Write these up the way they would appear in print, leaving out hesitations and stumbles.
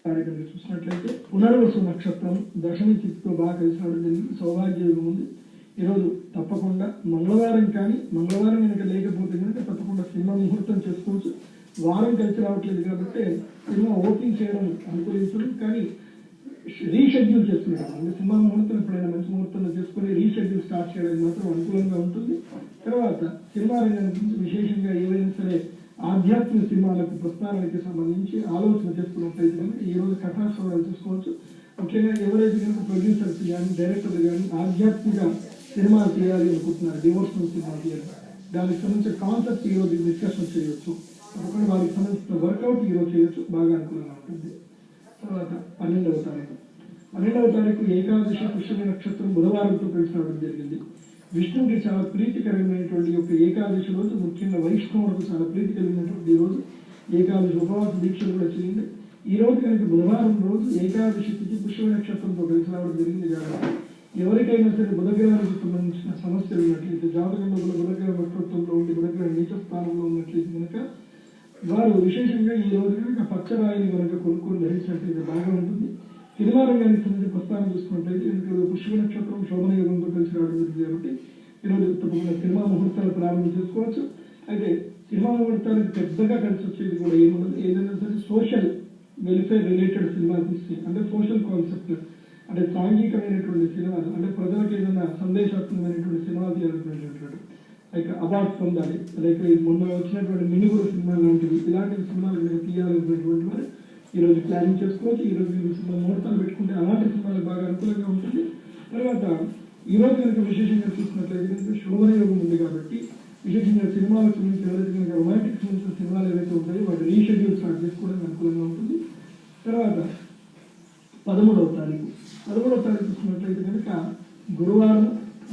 కార్యక్రమం చూసినట్లయితే పునర్వసు నక్షత్రం దశమి తిథితో బాగా కలిసి రావడం జరిగింది. సౌభాగ్య యోగం ఉంది. ఈరోజు తప్పకుండా మంగళవారం కానీ మంగళవారం కనుక లేకపోతే కనుక తప్పకుండా సినిమా ముహూర్తం చేసుకోవచ్చు. వారం కలిసి రావట్లేదు కాబట్టి సినిమా ఓపెనింగ్ చేయడం అనుకూలించడం, కానీ రీషెడ్యూల్ చేసుకుంటాం. అంటే సినిమా ముహూర్తం ఎప్పుడైనా మంచి ముహూర్తంలో చేసుకుని రీషెడ్యూల్ స్టార్ట్ చేయడానికి మాత్రం అనుకూలంగా ఉంటుంది. తర్వాత సినిమా రంగానికి విశేషంగా ఏవైనా సరే ఆధ్యాత్మిక సినిమాలకు ప్రస్థానానికి సంబంధించి ఆలోచన చేసుకున్నట్లయితే కనుక ఈ రోజు కథాశ్రవాలు చూసుకోవచ్చు. ముఖ్యంగా ఎవరైతే కనుక ప్రొడ్యూసర్స్ కానీ డైరెక్టర్లు కానీ ఆధ్యాత్మిక సినిమాలు తీయాలి అనుకుంటున్నారు, డివోషనల్ సినిమాలు తీయాలి, దానికి సంబంధించిన కాన్సెప్ట్ ఈ రోజు డిస్కషన్ చేయవచ్చు. ఒకటి వారికి సంబంధించిన వర్కౌట్ ఈ రోజు చేయొచ్చు, బాగా అనుకూలంగా ఉంటుంది. తర్వాత 12వ తారీఖు ఏకాదశి పుష్యమి నక్షత్రం బుధవారంతో కలిసి రావడం జరిగింది. విష్ణువుకి చాలా ప్రీతికరమైనటువంటి యొక్క ఏకాదశి రోజు, ముఖ్యంగా వైష్ణవులకు చాలా ప్రీతికరమైనటువంటి రోజు. ఏకాదశి ఉపవాస దీక్షలు కూడా చేయండి. ఈ రోజు కనుక బుధవారం రోజు ఏకాదశి తిథి పుష్యమి నక్షత్రంతో కలిసి రావడం జరిగింది కాబట్టి ఎవరికైనా సరే బుధగ్రహానికి సంబంధించిన సమస్యలు ఉన్నట్లయితే, జాతకంలో బుధగ్రహ వక్రత్వంలో ఉండి బుధగ్రహ నీచ స్థానంలో ఉన్నట్లయితే కనుక వారు విశేషంగా ఈ రోజు కనుక పచ్చరాయిని కనుక కొనుక్కొని ధరించినట్లయితే బాగా ఉంటుంది. సినిమా రంగానికి సంబంధించి ప్రస్థానం చూసుకున్నట్లయితే కనుక పుష్య నక్షత్రం శోభన యోగంతో కలిసి రావడం జరిగింది కాబట్టి ఈరోజు తప్పకుండా సినిమా ముహూర్తాలు ప్రారంభం చేసుకోవచ్చు. అయితే సినిమా ముహూర్తాలకు పెద్దగా కలిసి వచ్చేది కూడా ఏముండదు. ఏదైనా సరే సోషల్ వెల్ఫేర్ రిలేటెడ్ సినిమాలు తీస్తే, అంటే సోషల్ కాన్సెప్ట్, అంటే సాంఘికమైనటువంటి సినిమాలు, అంటే ప్రజలకు ఏదైనా సందేశాత్మకమైనటువంటి సినిమాలు తీయాలనుకునేటటువంటి లైక్ అవార్డ్స్ పొందాలి, లైక్ మొన్న వచ్చినటువంటి మినుగురు సినిమాలు లాంటివి, ఇలాంటి సినిమాలు కనుక తీయాలనుకునేటువంటి వారు ఈరోజు ప్లానింగ్ చేసుకోవచ్చు. ఈరోజు సినిమా ముహూర్తాలు పెట్టుకుంటే అలాంటి సినిమాలు బాగా అనుకూలంగా ఉంటుంది. తర్వాత ఈరోజు కనుక విశేషంగా చూసినట్లయితే కనుక శోభన యోగం ఉంది కాబట్టి విశేషంగా సినిమాలకు సంబంధించి ఎవరైతే కనుక రొమాంటిక్ సంబంధించిన సినిమాలు ఏవైతే ఉంటాయో వాటి రీషెడ్యూల్ స్టార్ట్ చేసుకోవడానికి అనుకూలంగా ఉంటుంది. తర్వాత 13వ తారీఖు చూసినట్లయితే కనుక గురువారం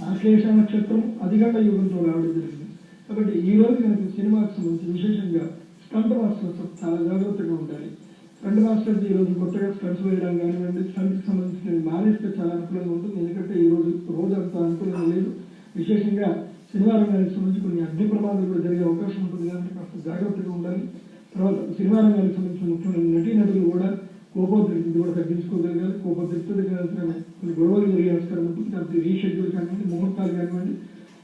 ఆశ్లేష నక్షత్రం అధిగండ యోగంతో రావడం జరిగింది కాబట్టి ఈ రోజు కనుక సినిమాకు సంబంధించి విశేషంగా స్టంట్ మాస్టర్స్ చాలా జాగ్రత్తగా ఉండాలి. స్టంట్ మాస్టర్స్ ఈ రోజు కొత్తగా స్టంట్స్ వేయడం కానివ్వండి, స్టంట్కి సంబంధించిన మానేస్తే చాలా అనుకూలంగా ఉంటుంది. ఎందుకంటే ఈ రోజు అంతా అనుకూలంగా లేదు. విశేషంగా సినిమా రంగానికి సంబంధించి కొన్ని అగ్ని ప్రమాదాలు కూడా జరిగే అవకాశం ఉంటుంది కాబట్టి కాస్త జాగ్రత్తగా ఉండాలి. తర్వాత సినిమా రంగానికి సంబంధించిన ముఖ్యమైన నటీనటులు కూడా కోపోద్రిక్తి కూడా తగ్గించుకోగలగాలి. కోపోద్రిక్తులు కొన్ని గొడవలు జరిగే ఆస్కారం ఉంటుంది కాబట్టి రీషెడ్యూల్ కానివ్వండి, ముహూర్తాలు కానివ్వండి,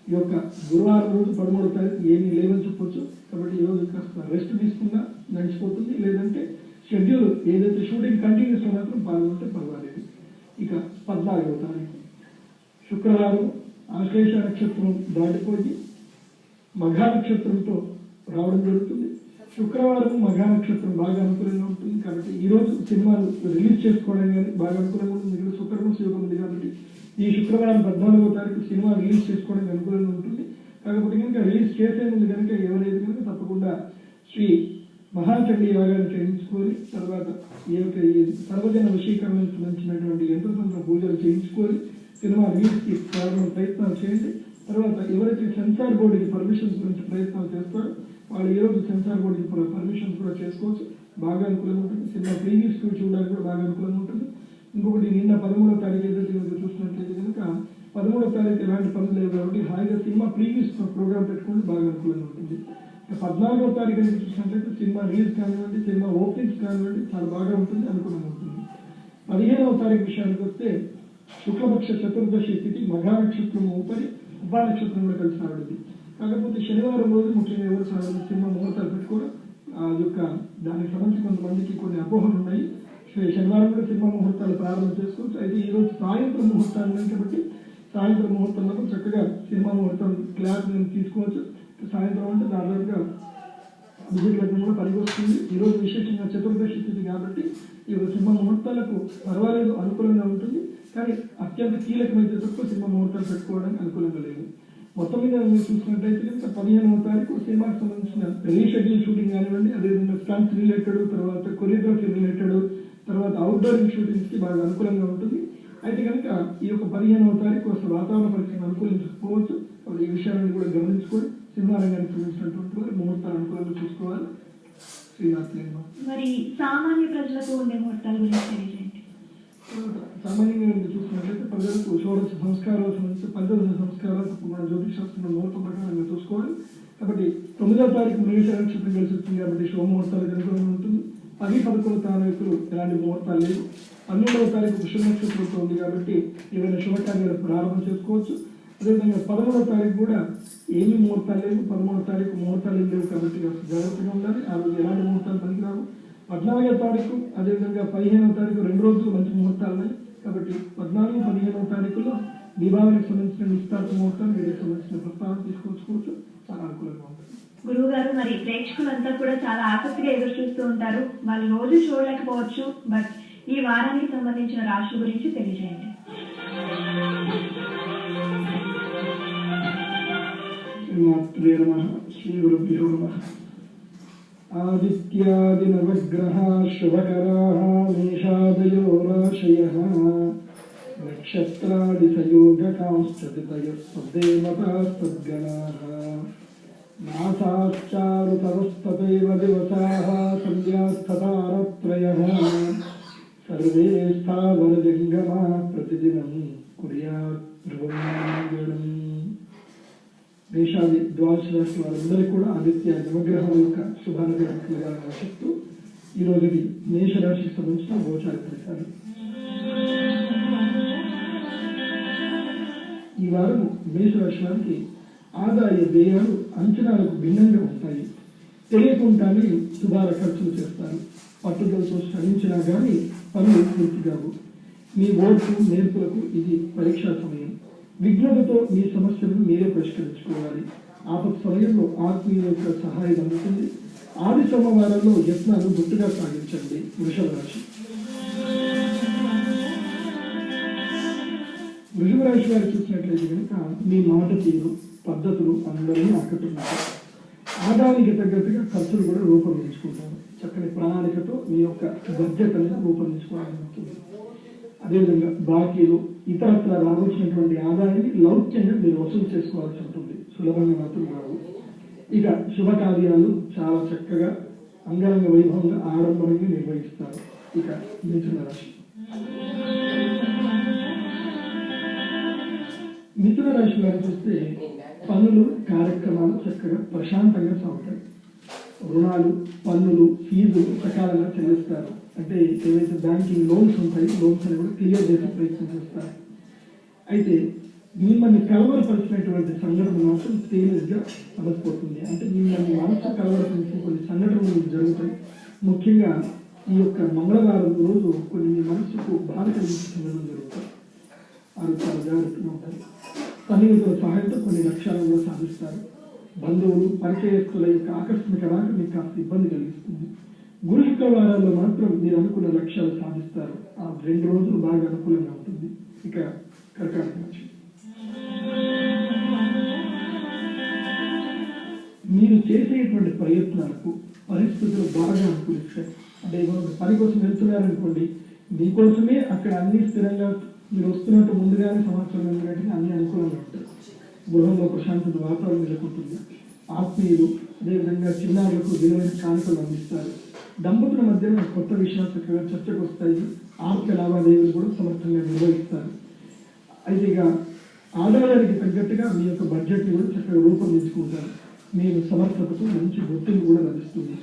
ఈ యొక్క గురువారం రోజు 13వ తారీఖు ఏమీ లేవని చెప్పొచ్చు. కాబట్టి ఈ రోజు కాస్త రెస్ట్ తీసుకున్నా నడిచిపోతుంది. లేదంటే షెడ్యూల్ ఏదైతే షూటింగ్ కంటిన్యూస్ మాత్రం పాల్గొంటే పర్వాలేదు. ఇక 14వ తారీఖు శుక్రవారం ఆశ్లేష నక్షత్రం దాటిపోయి మఘా నక్షత్రంతో రావడం జరుగుతుంది. శుక్రవారం మఘా నక్షత్రం బాగా అనుకూలంగా ఉంటుంది కాబట్టి ఈ రోజు సినిమాలు రిలీజ్ చేసుకోవడం కానీ బాగా అనుకూలంగా ఉంటుంది. ఇక్కడ శుక్రమాస యోగం ఉంది కాబట్టి ఈ శుక్రవారం 14వ తారీఖు సినిమా రిలీజ్ చేసుకోవడానికి అనుకూలంగా ఉంటుంది. కాకపోతే కనుక రిలీజ్ చేసే ముందు కనుక ఎవరైతే కనుక తప్పకుండా శ్రీ మహాచండీ యాగాన్ని చేయించుకొని, తర్వాత ఈ యొక్క సర్వజన వశీకరణకు సంబంధించినటువంటి యంత్రతంత్ర పూజలు చేయించుకొని సినిమా రిలీజ్కి ప్రయత్నాలు చేయండి. తర్వాత ఎవరైతే సెన్సార్ బోర్డుకి పర్మిషన్స్ గురించి ప్రయత్నాలు చేస్తారో వాళ్ళు ఈరోజు సెన్సార్ బోర్డుకి పర్మిషన్స్ కూడా చేసుకోవచ్చు, బాగా అనుకూలంగా ఉంటుంది. సినిమా ప్రీవియస్ చూడడానికి కూడా బాగా అనుకూలంగా ఉంటుంది. ఇంకొకటి నిన్న 13వ తారీఖు ఏదైతే కనుక చూసినట్లయితే కనుక 13వ తారీఖు ఎలాంటి పనులు లేవు కాబట్టి హాయిగా సినిమా ప్రీవియస్ ప్రోగ్రామ్ పెట్టుకుంటే బాగా అనుకూలంగా ఉంటుంది. 14వ తారీఖు చూసినట్లయితే సినిమా రిలీజ్ కానివ్వండి, సినిమా ఓపెనింగ్స్ కానివ్వండి చాలా బాగా ఉంటుంది, అనుకూలంగా ఉంటుంది. 15వ తారీఖు విషయానికి వస్తే శుక్లపక్ష చతుర్దశి తిథి మఘా నక్షత్రం ఉపరి ఉపా నక్షత్రం కూడా కలిసి రావడం. కాకపోతే శనివారం రోజు ముఖ్యంగా ఎవరు సినిమా ముహూర్తాలు పెట్టుకోవడం ఆ యొక్క దానికి సంబంధించి కొంతమందికి కొన్ని అపోహలు ఉన్నాయి. శనివారం కూడా సినిమా ముహూర్తాలు ప్రారంభం చేసుకోవచ్చు. అయితే ఈ రోజు సాయంత్రం ముహూర్తాలు ఉన్నాయి కాబట్టి సాయంత్రం ముహూర్తంలో చక్కగా సినిమా ముహూర్తం క్లాస్ తీసుకోవచ్చు. సాయంత్రం అంటే దాదాపుగా విజిట్ లగ్నం కూడా పనికి వస్తుంది. ఈరోజు విశేషంగా చతుర్దశి తిథి కాబట్టి ఈ సినిమా ముహూర్తాలకు పర్వాలేదు, అనుకూలంగా ఉంటుంది. కానీ అత్యంత కీలకమైతే తప్ప సినిమా ముహూర్తాలు పెట్టుకోవడానికి అనుకూలంగా లేదు. మొత్తం మీద మీరు చూసినట్లయితే కనుక 15వ తారీఖు సినిమాకి సంబంధించిన రీషెడ్యూల్ షూటింగ్ కానివ్వండి, అదేవిధంగా స్టంట్స్ రిలేటెడ్, తర్వాత కొరియోగ్రఫీ రిలేటెడ్, తర్వాత అవుట్డోర్ షూటింగ్స్కి బాగా అనుకూలంగా ఉంటుంది. అయితే కనుక ఈ యొక్క 15వ తారీఖు అసలు వాతావరణ పరిస్థితిని అనుకూలించకపోవచ్చు. ఈ విషయాలను కూడా గమనించుకొని సినిమా రంగానికి సంబంధించినటువంటి వారు ముహూర్తాలు అనుకూలంగా చూసుకోవాలి. మరి సామాన్య ప్రజలకు ఉండే ముహూర్తాల గురించి తెలియజేయండి. సామాన్యంగా చూసుకున్నట్లయితే ప్రజలకు షోడశ సంస్కారాలకు సంబంధించి 15 సంస్కారాలు తప్పకుండా జ్యోతిషాస్త్రంలో ముహూర్తం ప్రకారంగా చూసుకోవాలి. కాబట్టి 9వ తారీఖు మృగశిర నక్షత్రం కలిసి వచ్చింది కాబట్టి శుభముహూర్తాలకు అనుకూలంగా ఉంటుంది. 10-11 తారీఖులు ఎలాంటి ముహూర్తాలు లేవు. 12వ తారీఖు పుష్య నక్షత్రంతో ఉంది కాబట్టి ఏమైనా శుభకార్యాలు ప్రారంభం చేసుకోవచ్చు. అదేవిధంగా 13వ తారీఖు కూడా ఏమీ ముహూర్తాలు లేవు. 13వ తారీఖు ముహూర్తాలు ఏం లేవు కాబట్టి జాగ్రత్తగా ఉండాలి. ఆ రోజు ఎలాంటి ముహూర్తాలు పనికిరావు. 14వ తారీఖు అదేవిధంగా 15వ తారీఖు 2 రోజులు మంచి ముహూర్తాలు ఉన్నాయి కాబట్టి 14, 15వ తారీఖుల్లో దీపావళికి సంబంధించిన నిశ్చితార్థ ముహూర్తాలు వీటికి సంబంధించిన ప్రస్తావన తీసుకొచ్చుకోవచ్చు. చాలా అనుకూలంగా ఉంటుంది. గురువు గారు, మరి ప్రేక్షకులంతా కూడా చాలా ఆసక్తిగా ఎదురు చూస్తూ ఉంటారు. వాళ్ళు రోజు చూడలేకపోవచ్చు, బట్ ఈ వారానికి సంబంధించిన రాశి గురించి తెలియజేయండి. శ్రీ గురుభ్యో నమః. ఆదిత్యాది నవగ్రహాః శుభకరాః మేషాదయో రాశయః నక్షత్రాది సంయోగకాంశ్చ తిథయః సద్దేవతాః సద్గణాః మాసాశ్చారుతరస్తతైవ దివసాః సంధ్యాస్తతారత్రయః సర్వే స్థావరజంగమాః ప్రతిదినం కుర్యాత్ ధ్రువం. మేషాది ద్వాదశ రాశి వారందరికీ కూడా ఆదిత్య నవగ్రహం యొక్క శుభానుగ్రహాలుగా చెప్తూ ఈరోజుది మేషరాశికి సంబంధించిన గోచార ఫలితాలు. ఈ వారం మేషరాశి వారికి ఆదాయ వ్యయాలు అంచనాలకు భిన్నంగా ఉంటాయి. తెలియకుండానే సుమార ఖర్చులు చేస్తారు. పట్టుదలతో శ్రమించినా కానీ పనులు పూర్తి కావు. మీ ఓర్పు నేర్పులకు ఇది పరీక్షా సమయం. విజ్ఞతతో మీ సమస్యలను మీరే పరిష్కరించుకోవాలి. ఆపత్ సమయంలో ఆత్మీయుల యొక్క సహాయం అందుతుంది. ఆది సోమవారాల్లో యత్నాలు గుట్టుగా సాగించండి. వృషభ రాశి. వృషభ రాశి వారు చూసినట్లయితే కనుక మీ మాట తీరు పద్ధతులు అందరినీ ఆకట్టుకుంటారు. ఆదాయానికి తగ్గట్టుగా ఖర్చులు కూడా రూపొందించుకుంటారు. చక్కని ప్రణాళికతో మీ యొక్క బడ్జెట్ అనేది రూపొందించుకోవాలని ఉంటుంది. అదేవిధంగా బాకీలు ఇతరత్ర రావాల్సినటువంటి ఆదాయాన్ని లౌక్యంగా మీరు వసూలు చేసుకోవాల్సి ఉంటుంది. సులభంగా మాత్రం రావు. ఇక శుభకార్యాలు చాలా చక్కగా అంగరంగ వైభవంగా ఆడంబరంగా నిర్వహిస్తారు. ఇక మిథున రాశి. మిథున రాశి వారు చూస్తే పనులు కార్యక్రమాలు చక్కగా ప్రశాంతంగా సాగుతాయి. రుణాలు పన్నులు ఫీజులు సకాలంగా చెల్లిస్తారు. అంటే ఏవైతే బ్యాంకింగ్ లోన్స్ ఉంటాయి లోన్స్ అని కూడా క్లియర్ చేసే ప్రయత్నం చేస్తారు. అయితే మిమ్మల్ని కలవరపరిచినటువంటి సంఘటన మాత్రం తేలిగ్గా అలసిపోతుంది. అంటే మిమ్మల్ని మనసు కలవరపరిచిన కొన్ని సంఘటనలు జరుగుతాయి. ముఖ్యంగా ఈ యొక్క మంగళవారం రోజు కొన్ని మీ మనసుకు బాధ కలిగించే సంఘటనలు జరుగుతాయి. వారు చాలా జాగ్రత్తగా ఉంటారు. సన్నిహితుల సహాయంతో కొన్ని లక్ష్యాలను కూడా సాధిస్తారు. బంధువులు పరిచయస్తుల యొక్క ఆకస్మిక రాక మీకు కాస్త ఇబ్బంది కలిగిస్తుంది. గురు శుక్రవారాల్లో మాత్రం మీరు అనుకున్న లక్ష్యాలు సాధిస్తారు. ఆ 2 రోజులు బాగా అనుకూలంగా ఉంటుంది. ఇక కర్కాటక రాశి. మీరు చేసేటువంటి ప్రయత్నాలకు పరిస్థితులు బాగా అనుకూలిస్తాయి. అంటే పని కోసం వెళ్తున్నారనుకోండి, మీకోసమే అక్కడ అన్ని స్థిరంగా మీరు వస్తున్నట్టు ముందుగానే సమాచారం ఎందుకంటే అన్ని అనుకూలంగా ఉంటాయి. గృహంలో ప్రశాంతత వాతావరణం నెలకొంటుంది. ఆత్మీయులు అదేవిధంగా చిన్నారులకు విలువైన కానుకలు అందిస్తారు. దంపతుల మధ్యన కొత్త విషయాలు చక్కగా చర్చకు వస్తాయి. ఆర్థిక లావాదేవీలు కూడా సమర్థంగా నిర్వహిస్తారు. అయితే ఇక ఆదాయానికి తగ్గట్టుగా మీ యొక్క బడ్జెట్ని కూడా చక్కగా రూపొందించుకుంటారు. మీరు సమర్థతతో మంచి గుర్తింపు కూడా లభిస్తుంది.